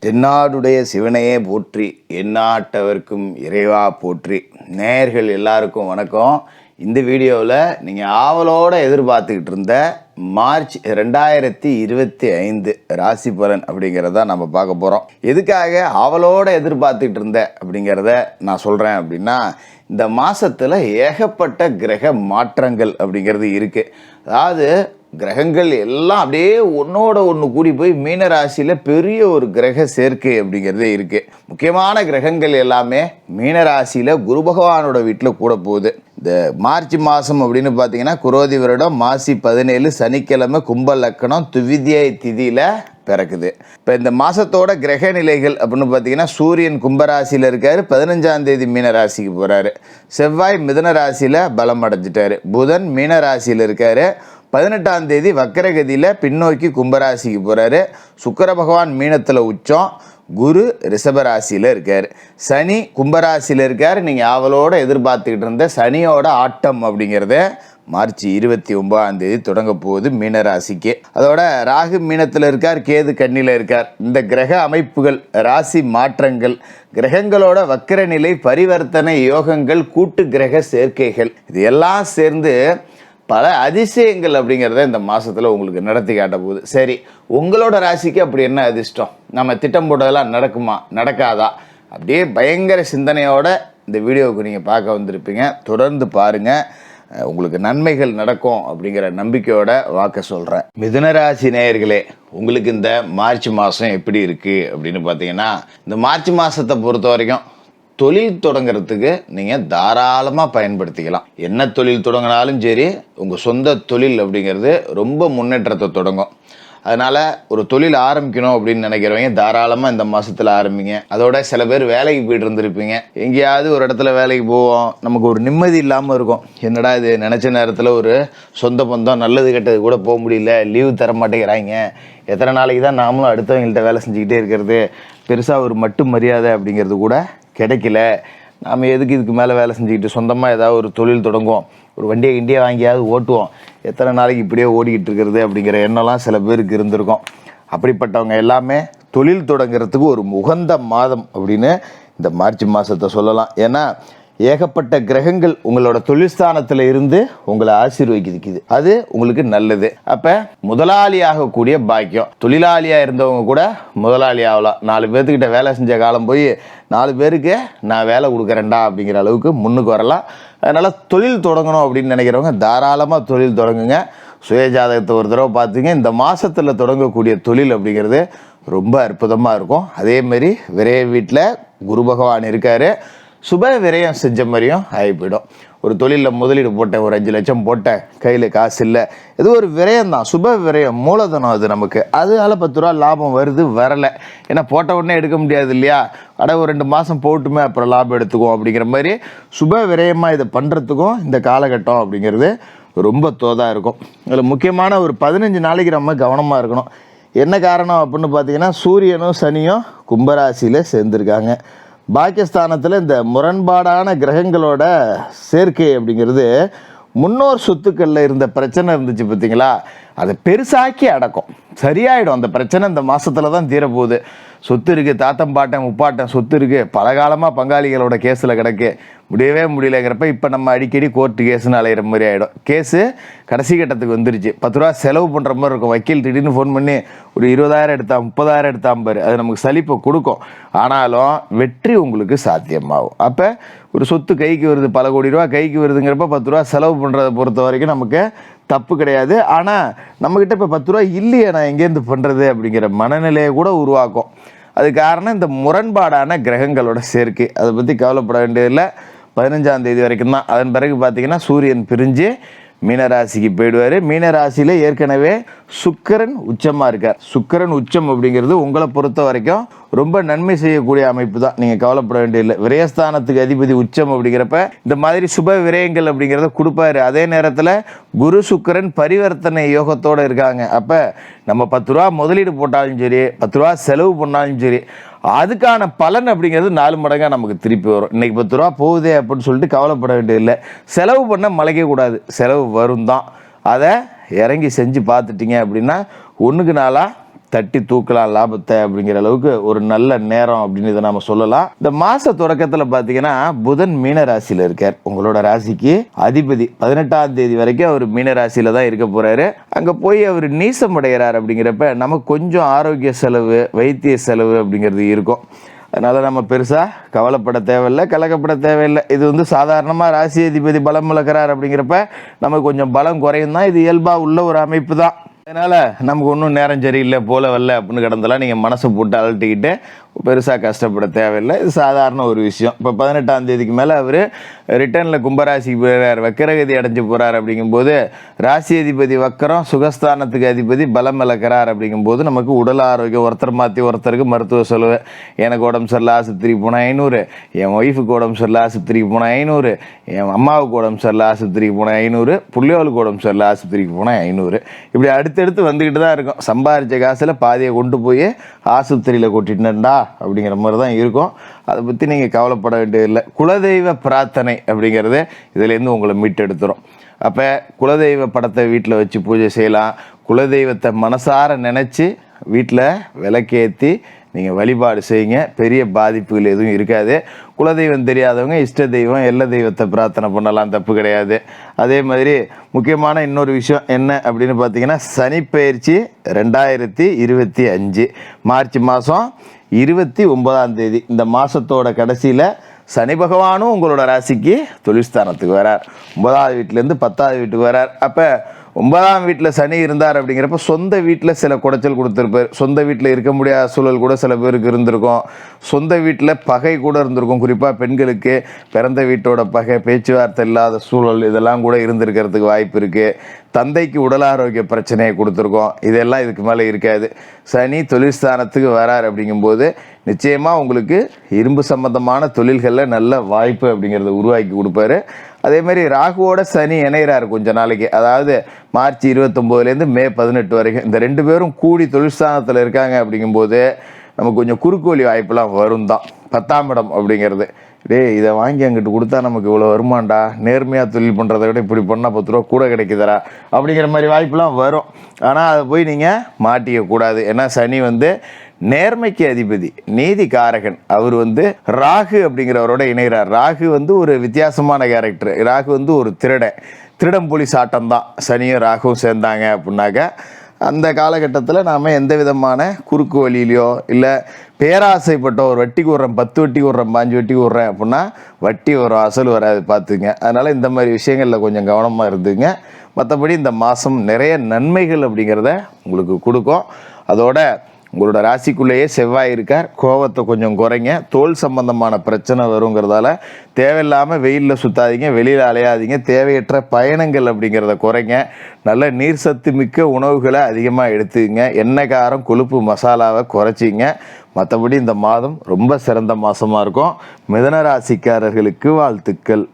தென்னாடுடைய சிவனையே போற்றி, எந்நாட்டவர்க்கும் இறைவா போற்றி. நேயர்கள் எல்லாருக்கும் வணக்கம். இந்த வீடியோவில் நீங்கள் ஆவலோடு எதிர்பார்த்துக்கிட்டு இருந்த மார்ச் 2025 ராசி பலன் அப்படிங்கிறத நம்ம பார்க்க போகிறோம். எதுக்காக ஆவலோடு எதிர்பார்த்துக்கிட்டு இருந்த அப்படிங்கிறத நான் சொல்கிறேன் அப்படின்னா, இந்த மாதத்தில் ஏகப்பட்ட கிரக மாற்றங்கள் அப்படிங்கிறது இருக்குது. அதாவது கிரகங்கள் எல்லாம் அப்படியே ஒன்றோட ஒன்று கூடி போய் மீன ராசியில் பெரிய ஒரு கிரக சேர்க்கை அப்படிங்கிறதே இருக்குது. முக்கியமான கிரகங்கள் எல்லாமே மீன ராசியில் குரு பகவானோட வீட்டில் கூட போகுது. இந்த மார்ச் மாதம் அப்படின்னு பார்த்தீங்கன்னா குரோதி வருடம் மாசி 17 சனிக்கிழமை கும்ப லக்கணம் துவிதியை திதியில் பிறக்குது. இப்போ இந்த மாதத்தோட கிரக நிலைகள் அப்படின்னு பார்த்தீங்கன்னா சூரியன் கும்பராசியில் இருக்கார், 15ஆம் தேதி மீன ராசிக்கு போகிறாரு. செவ்வாய் மிதுன ராசியில் பலம் அடைஞ்சிட்டாரு. புதன் மீன ராசியில் இருக்கார், 18ஆம் தேதி வக்கரகதியில் பின்னோக்கி கும்பராசிக்கு போகிறாரு. சுக்கிர பகவான் மீனத்தில் உச்சம், குரு ரிஷபராசியில் இருக்கார், சனி கும்பராசியில் இருக்கார். நீங்கள் ஆவலோடு எதிர்பார்த்துக்கிட்டு இருந்த சனியோட ஆட்டம் அப்படிங்கிறத மார்ச் 29ஆம் தேதி தொடங்க போகுது மீனராசிக்கு. அதோட ராகு மீனத்தில் இருக்கார், கேது கன்னியில் இருக்கார். இந்த கிரக அமைப்புகள், ராசி மாற்றங்கள், கிரகங்களோட வக்கர நிலை, பரிவர்த்தனை யோகங்கள், கூட்டு கிரக சேர்க்கைகள், இது எல்லாம் சேர்ந்து பல அதிசயங்கள் அப்படிங்கிறத இந்த மாதத்தில் உங்களுக்கு நடத்தி காட்ட போகுது. சரி, உங்களோட ராசிக்கு அப்படி என்ன அதிர்ஷ்டம்? நம்ம திட்டம் போட்டதெல்லாம் நடக்குமா நடக்காதா? அப்படியே பயங்கர சிந்தனையோட இந்த வீடியோவுக்கு நீங்கள் பார்க்க வந்திருப்பீங்க. தொடர்ந்து பாருங்கள், உங்களுக்கு நன்மைகள் நடக்கும் அப்படிங்கிற நம்பிக்கையோட வாக்க சொல்கிறேன். மிதுனராசி நேயர்களே, உங்களுக்கு இந்த மார்ச் மாதம் எப்படி இருக்குது அப்படின்னு பார்த்தீங்கன்னா, இந்த மார்ச் மாதத்தை பொறுத்த வரைக்கும் தொழில் தொடங்கிறதுக்கு நீங்கள் தாராளமாக பயன்படுத்திக்கலாம். என்ன தொழில் தொடங்கினாலும் சரி, உங்கள் சொந்த தொழில் அப்படிங்கிறது ரொம்ப முன்னேற்றத்தை தொடங்கும். அதனால் ஒரு தொழில் ஆரம்பிக்கணும் அப்படின்னு நினைக்கிறவங்க தாராளமாக இந்த மாதத்தில் ஆரம்பிங்க. அதோட சில பேர் வேலைக்கு போய்ட்டு இருந்திருப்பீங்க. எங்கேயாவது ஒரு இடத்துல வேலைக்கு போவோம், நமக்கு ஒரு நிம்மதி இல்லாமல் இருக்கும். என்னடா இது, நினச்ச நேரத்தில் ஒரு சொந்த பந்தம் நல்லது கெட்டது கூட போக முடியல, லீவு தர மாட்டேங்கிறாங்க, எத்தனை நாளைக்கு தான் நாமளும் அடுத்தவங்கள்ட்ட வேலை செஞ்சுக்கிட்டே இருக்கிறது, பெருசாக ஒரு மட்டு மரியாதை அப்படிங்கிறது கூட கிடைக்கல, நாம் எதுக்கு இதுக்கு மேலே வேலை செஞ்சுக்கிட்டு சொந்தமாக ஏதாவது ஒரு தொழில் தொடங்குவோம், ஒரு வண்டியை கிண்டியை வாங்கியாவது ஓட்டுவோம், எத்தனை நாளைக்கு இப்படியே ஓடிக்கிட்டு இருக்கிறது அப்படிங்கிற எண்ணம்லாம் சில பேருக்கு இருந்திருக்கும். அப்படிப்பட்டவங்க எல்லாமே தொழில் தொடங்கிறதுக்கு ஒரு உகந்த மாதம் அப்படின்னு இந்த மார்ச் மாதத்தை சொல்லலாம். ஏன்னா ஏகப்பட்ட கிரகங்கள் உங்களோட தொழில்ஸ்தானத்தில் இருந்து உங்களை ஆசீர்வதிக்குது. அது உங்களுக்கு நல்லது. அப்போ முதலாளி ஆகக்கூடிய பாக்கியம். தொழிலாளியாக இருந்தவங்க கூட முதலாளி ஆகலாம். 4 பேர்த்துக்கிட்ட வேலை செஞ்ச காலம் போய் 4 பேருக்கு நான் வேலை கொடுக்குறேன்டா அப்படிங்கிற அளவுக்கு முன்னுக்கு வரலாம். அதனால் தொழில் தொடங்கணும் அப்படின்னு நினைக்கிறவங்க தாராளமாக தொழில் தொடங்குங்க. சுயஜாதகத்தை ஒரு தடவை பார்த்துங்க. இந்த மாதத்தில் தொடங்கக்கூடிய தொழில் அப்படிங்கிறது ரொம்ப அற்புதமாக இருக்கும். அதேமாரி விரைய வீட்டில் குரு பகவான் இருக்கார். சுப விரயம் செஞ்ச மாதிரியும் ஆகிப்போயிடும். ஒரு தொழிலில் முதலீடு போட்டேன், ஒரு 5 லட்சம் போட்டேன், கையில் காசு இல்லை, இது ஒரு விரயம் தான், சுப விரயம், மூலதனம் அது நமக்கு. அதனால 10 ரூபா லாபம் வருது வரலை, ஏன்னா போட்ட உடனே எடுக்க முடியாது இல்லையா, ஒரு 2 மாதம் போட்டுமே அப்புறம் லாபம் எடுத்துக்குவோம் அப்படிங்கிற மாதிரி சுப விரயமாக இதை பண்ணுறதுக்கும் இந்த காலகட்டம் அப்படிங்கிறது ரொம்ப தோதாக இருக்கும். இதில் முக்கியமான ஒரு 15 நாளைக்கு நம்ம கவனமாக இருக்கணும். என்ன காரணம் அப்படின்னு பார்த்தீங்கன்னா, சூரியனும் சனியும் கும்பராசியில் சேர்ந்துருக்காங்க. பாக்கியஸ்தானத்தில் இந்த முரண்பாடான கிரகங்களோட சேர்க்கை அப்படிங்கிறது முன்னோர் சொத்துக்களில் இருந்த பிரச்சனை இருந்துச்சு பார்த்தீங்களா, அதை பெருசாக்கி அடக்கும், சரியாயிடும். அந்த பிரச்சனை இந்த மாதத்தில் தான் தீரப்போகுது. சொத்து இருக்குது, தாத்தம் பாட்டன் முப்பாட்டன் சொத்து இருக்குது, பல காலமாக பங்காளிகளோட கேஸில் கிடக்கு, முடியவே முடியலைங்கிறப்ப இப்போ நம்ம அடிக்கடி கோர்ட்டு கேஸுன்னு அலையிற மாதிரி ஆகிடும். கேஸு கடைசி கட்டத்துக்கு வந்துருச்சு, 10 ரூபா செலவு பண்ணுற மாதிரி இருக்கும். வக்கீல் திடீர்னு ஃபோன் பண்ணி ஒரு 20,000 எடுத்தா 30,000 எடுத்தாம்பாரு, அது நமக்கு சலிப்பை கொடுக்கும். ஆனாலும் வெற்றி உங்களுக்கு சாத்தியமாகும். அப்போ ஒரு சொத்து கைக்கு வருது, பல கோடி ரூபா கைக்கு வருதுங்கிறப்ப 10 ரூபா செலவு பண்ணுறதை பொறுத்த வரைக்கும் நமக்கு தப்பு கிடையாது. ஆனால் நம்மக்கிட்ட இப்போ 10 ரூபா இல்லையே, நான் எங்கேருந்து பண்ணுறது அப்படிங்கிற மனநிலையை கூட உருவாக்கும். அது காரணம் இந்த முரண்பாடான கிரகங்களோட சேர்க்கை. அதை பற்றி கவலைப்பட வேண்டியதில்லை. 15ஆம் தேதி வரைக்கும் தான். அதன் பிறகு பார்த்தீங்கன்னா சூரியன் பிரிஞ்சு மீனராசிக்கு போயிடுவார். மீனராசியில் ஏற்கனவே சுக்கிரன் உச்சமாக இருக்கார். சுக்கிரன் உச்சம் அப்படிங்கிறது உங்களை பொறுத்த வரைக்கும் ரொம்ப நன்மை செய்யக்கூடிய அமைப்பு தான், நீங்கள் கவலைப்பட வேண்டியதில்லை. விரயஸ்தானத்துக்கு அதிபதி உச்சம் அப்படிங்கிறப்ப இந்த மாதிரி சுப விரயங்கள் அப்படிங்கிறத கொடுப்பாரு. அதே நேரத்தில் குரு சுக்கிரன் பரிவர்த்தனை யோகத்தோடு இருக்காங்க. அப்போ நம்ம 10 ரூபா முதலீடு போட்டாலும் சரி, 10 ரூபா செலவு பண்ணாலும் சரி, அதுக்கான பலன் அப்படிங்கிறது 4 மடங்காக நமக்கு திருப்பி வரும். இன்றைக்கி 10 ரூபா போகுதே அப்படின்னு சொல்லிட்டு கவலைப்பட வேண்டியதில்லை. செலவு பண்ண மலைக்கக்கூடாது, செலவு வரும் தான். அதை இறங்கி செஞ்சு பார்த்துட்டிங்க அப்படின்னா 1க்கு 4 தட்டி தூக்கலாம் லாபத்தை அப்படிங்கிற அளவுக்கு ஒரு நல்ல நேரம் அப்படின்னு இதை நம்ம சொல்லலாம். இந்த மாச தொடக்கத்தில் பார்த்தீங்கன்னா புதன் மீன ராசியில் இருக்கார். உங்களோட ராசிக்கு அதிபதி 18ஆம் தேதி வரைக்கும் அவர் மீன ராசியில தான் இருக்க போறாரு. அங்கே போய் அவர் நீசம் அடைகிறார். அப்படிங்கிறப்ப நமக்கு கொஞ்சம் ஆரோக்கிய செலவு, வைத்திய செலவு அப்படிங்கிறது இருக்கும். அதனால் நம்ம பெருசாக கவலைப்பட தேவையில்லை, கலக்கப்பட தேவையில்லை. இது வந்து சாதாரணமாக ராசி அதிபதி பலம் இழக்கிறார் அப்படிங்கிறப்ப நமக்கு கொஞ்சம் பலம் குறையும் தான். இது இயல்பாக உள்ள ஒரு அமைப்பு தான். அதனால் நமக்கு ஒன்றும் நேரம் சரியில்லை போல வரல அப்படின்னு கிடந்தெல்லாம் நீங்கள் மனசை போட்டு அலட்டிக்கிட்டு பெருசாக கஷ்டப்பட தேவையில்லை. இது சாதாரண ஒரு விஷயம். இப்போ 18ஆம் தேதிக்கு மேலே அவர் ரிட்டர்னில் கும்பராசிக்கு போகிறார், வக்கரகதி அடைஞ்சு போகிறார். அப்படிங்கும்போது ராசி அதிபதி வக்கரம், சுகஸ்தானத்துக்கு அதிபதி பலம் இழக்கிறார். அப்படிங்கும்போது நமக்கு உடல் ஆரோக்கியம், ஒருத்தர் மாற்றி ஒருத்தருக்கு மருத்துவ செலவு. எனக்கு உடம்பு சரியில்லை ஆஸ்பத்திரிக்கு போனால் 500, என் ஒய்ஃபுக்கு உடம்பு சரியில்லை ஆஸ்பத்திரிக்கு போனால் 500, என் அம்மாவுக்கு உடம்பு சரியில்லை ஆஸ்பத்திரிக்கு போனால் 500, பிள்ளைகளுக்கு உடம்பு சரியில்லை ஆஸ்பத்திரிக்கு போனால் 500. இப்படி அடுத்தடுத்து வந்துக்கிட்டு தான் இருக்கும். சம்பாதிச்ச காசில் பாதியை கொண்டு போய் ஆஸ்பத்திரியில் கொட்டிட்டேன்டா அப்படிங்கிற மாதிரி தான் இருக்கும். அதை பற்றி நீங்கள் கவலைப்பட வேண்டியதில்லை. குலதெய்வ பிரார்த்தனை அப்படிங்கிறது இதிலேருந்து உங்களை மீட்டெடுத்துரும். அப்போ குலதெய்வ படத்தை வீட்டில் வச்சு பூஜை செய்யலாம். குலதெய்வத்தை மனசார நினச்சி வீட்டில் விளக்கேற்றி நீங்கள் வழிபாடு செய்யுங்க. பெரிய பாதிப்புகள் எதுவும் இருக்காது. குலதெய்வம் தெரியாதவங்க இஷ்ட தெய்வம், எல்லா தெய்வத்தை பிரார்த்தனை பண்ணலாம், தப்பு கிடையாது. அதே மாதிரி முக்கியமான இன்னொரு விஷயம் என்ன அப்படின்னு பார்த்தீங்கன்னா, சனிப்பெயர்ச்சி 2025 மார்ச் மாதம் 29ஆம் தேதி. இந்த மாதத்தோட கடைசியில் சனி பகவானும் உங்களோட ராசிக்கு தொழில்ஸ்தானத்துக்கு வரார். 9ஆவது வீட்டிலேருந்து 10ஆவது வீட்டுக்கு வரார். அப்போ 9ஆம் வீட்டில் சனி இருந்தார் அப்படிங்கிறப்ப சொந்த வீட்டில் சில குடைச்சல் கொடுத்துருப்பார். சொந்த வீட்டில் இருக்க முடியாத சூழல் கூட சில பேருக்கு இருந்திருக்கும். சொந்த வீட்டில் பகை கூட இருந்திருக்கும். குறிப்பாக பெண்களுக்கு பிறந்த வீட்டோட பகை, பேச்சுவார்த்தை இல்லாத சூழல் இதெல்லாம் கூட இருந்திருக்கிறதுக்கு வாய்ப்பு இருக்குது. தந்தைக்கு உடல் ஆரோக்கிய பிரச்சனையை கொடுத்துருக்கோம். இதெல்லாம் இதுக்கு மேலே இருக்காது. சனி தொழில்ஸ்தானத்துக்கு வரார். அப்படிங்கும்போது நிச்சயமாக உங்களுக்கு இரும்பு சம்பந்தமான தொழில்களில் நல்ல வாய்ப்பு அப்படிங்கிறத உருவாக்கி கொடுப்பாரு. அதே மாதிரி ராகுவோட சனி இணைகிறார் கொஞ்ச நாளைக்கு. அதாவது மார்ச் 29லேருந்து மே 18 வரைக்கும் இந்த 2 பேரும் கூடி தொழில்ஸ்தானத்தில் இருக்காங்க. அப்படிங்கும்போது நமக்கு கொஞ்சம் குறுக்கோலி வாய்ப்பெல்லாம் வரும் தான். 10ஆம் இடம் அப்படிங்கிறது, இதை வாங்கி அங்கிட்டு கொடுத்தா நமக்கு இவ்வளோ வருமாண்டா, நேர்மையாக தொழில் பண்ணுறதை விட இப்படி பண்ணால் 10 ரூபா கூட கிடைக்குதரா அப்படிங்கிற மாதிரி வாய்ப்பெலாம் வரும். ஆனால் அதை போய் நீங்கள் மாட்டிக்கக்கூடாது. ஏன்னா சனி வந்து நேர்மைக்கு அதிபதி, நீதி காரகன். அவர் வந்து ராகு அப்படிங்கிறவரோட இணைகிறார். ராகு வந்து ஒரு வித்தியாசமான கேரக்டர். ராகு வந்து ஒரு திருடம் போலீஸ் ஆட்டம் தான். சனியும் ராகுவும் சேர்ந்தாங்க அப்படின்னாக்க அந்த காலகட்டத்தில் நாம் எந்த விதமான குறுக்கு வழியிலையோ இல்லை பேராசைப்பட்ட ஒரு வட்டிக்கு விட்றேன், 10 வட்டிக்கு விட்றேன், 5 வட்டிக்கு விட்றேன் அப்படின்னா வட்டி வரும், அசல் வராது, பார்த்துங்க. அதனால் இந்த மாதிரி விஷயங்களில் கொஞ்சம் கவனமாக இருந்துங்க. மற்றபடி இந்த மாதம் நிறைய நன்மைகள் அப்படிங்கிறத உங்களுக்கு கொடுக்கும். அதோட உங்களோட ராசிக்குள்ளேயே செவ்வாய் இருக்கார். கோவத்தை கொஞ்சம் குறைங்க. தோல் சம்பந்தமான பிரச்சனை வருங்கிறதால தேவையில்லாமல் வெயிலில் சுற்றாதீங்க, வெளியில் அலையாதீங்க. தேவையற்ற பயணங்கள் அப்படிங்கிறத குறைங்க. நல்ல நீர் சத்து மிக்க உணவுகளை அதிகமாக எடுத்துக்கங்க. எண்ணெய், காரம், கொழுப்பு, மசாலாவை குறைச்சிங்க. மற்றபடி இந்த மாதம் ரொம்ப சிறந்த மாதமாக இருக்கும். மிதுன ராசிக்காரர்களுக்கு வாழ்த்துக்கள்.